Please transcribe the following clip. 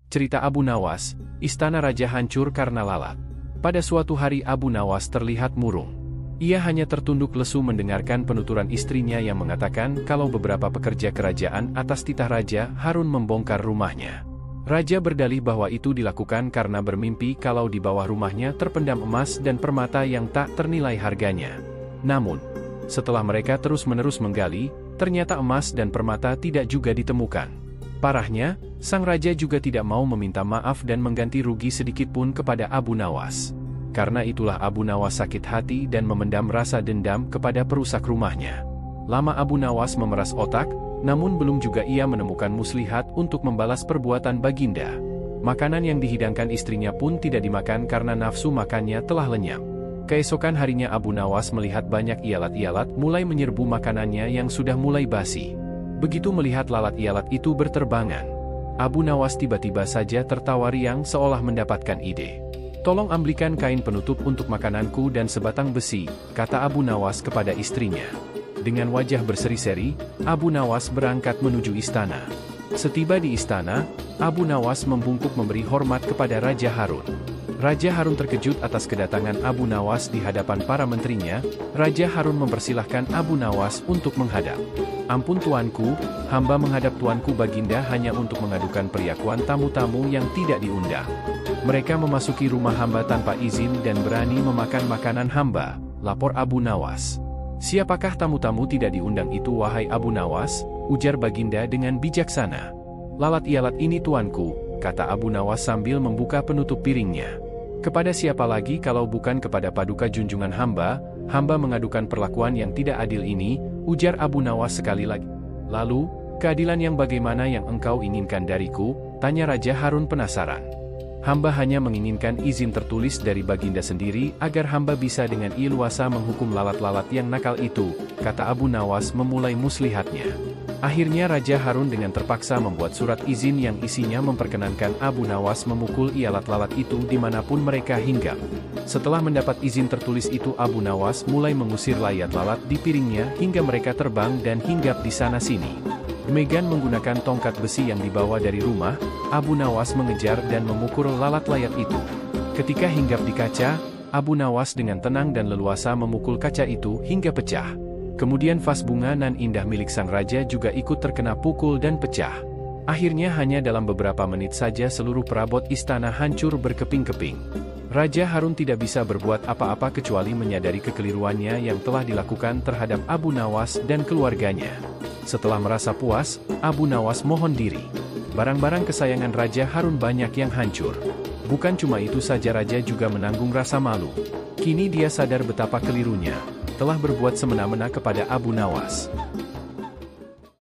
Cerita Abu Nawas, istana raja hancur karena lalat. Pada suatu hari Abu Nawas terlihat murung. Ia hanya tertunduk lesu mendengarkan penuturan istrinya yang mengatakan kalau beberapa pekerja kerajaan atas titah raja Harun membongkar rumahnya. Raja berdalih bahwa itu dilakukan karena bermimpi kalau di bawah rumahnya terpendam emas dan permata yang tak ternilai harganya. Namun, setelah mereka terus-menerus menggali, ternyata emas dan permata tidak juga ditemukan. Parahnya, sang raja juga tidak mau meminta maaf dan mengganti rugi sedikitpun kepada Abu Nawas. Karena itulah Abu Nawas sakit hati dan memendam rasa dendam kepada perusak rumahnya. Lama Abu Nawas memeras otak, namun belum juga ia menemukan muslihat untuk membalas perbuatan baginda. Makanan yang dihidangkan istrinya pun tidak dimakan karena nafsu makannya telah lenyap. Keesokan harinya Abu Nawas melihat banyak ialat-ialat mulai menyerbu makanannya yang sudah mulai basi. Begitu melihat lalat ialat itu berterbangan, Abu Nawas tiba-tiba saja tertawa riang seolah mendapatkan ide. "Tolong ambilkan kain penutup untuk makananku dan sebatang besi," kata Abu Nawas kepada istrinya. Dengan wajah berseri-seri, Abu Nawas berangkat menuju istana. Setiba di istana, Abu Nawas membungkuk memberi hormat kepada Raja Harun. Raja Harun terkejut atas kedatangan Abu Nawas di hadapan para menterinya. Raja Harun mempersilahkan Abu Nawas untuk menghadap. "Ampun tuanku, hamba menghadap tuanku baginda hanya untuk mengadukan periakuan tamu-tamu yang tidak diundang. Mereka memasuki rumah hamba tanpa izin dan berani memakan makanan hamba," lapor Abu Nawas. "Siapakah tamu-tamu tidak diundang itu wahai Abu Nawas?" ujar baginda dengan bijaksana. "Lalat ialat ini tuanku," kata Abu Nawas sambil membuka penutup piringnya. "Kepada siapa lagi kalau bukan kepada paduka junjungan hamba mengadukan perlakuan yang tidak adil ini," ujar Abu Nawas sekali lagi. "Lalu, keadilan yang bagaimana yang engkau inginkan dariku?" tanya Raja Harun penasaran. "Hamba hanya menginginkan izin tertulis dari baginda sendiri agar hamba bisa dengan leluasa menghukum lalat-lalat yang nakal itu," kata Abu Nawas memulai muslihatnya. Akhirnya Raja Harun dengan terpaksa membuat surat izin yang isinya memperkenankan Abu Nawas memukul ialat lalat itu dimanapun mereka hinggap. Setelah mendapat izin tertulis itu, Abu Nawas mulai mengusir layat lalat di piringnya hingga mereka terbang dan hinggap di sana-sini. Megan menggunakan tongkat besi yang dibawa dari rumah. Abu Nawas mengejar dan memukul lalat layat itu. Ketika hinggap di kaca, Abu Nawas dengan tenang dan leluasa memukul kaca itu hingga pecah. Kemudian vas bunga nan indah milik sang raja juga ikut terkena pukul dan pecah. Akhirnya hanya dalam beberapa menit saja seluruh perabot istana hancur berkeping-keping. Raja Harun tidak bisa berbuat apa-apa kecuali menyadari kekeliruannya yang telah dilakukan terhadap Abu Nawas dan keluarganya. Setelah merasa puas, Abu Nawas mohon diri. Barang-barang kesayangan Raja Harun banyak yang hancur. Bukan cuma itu saja, raja juga menanggung rasa malu. Kini dia sadar betapa kelirunya, telah berbuat semena-mena kepada Abu Nawas.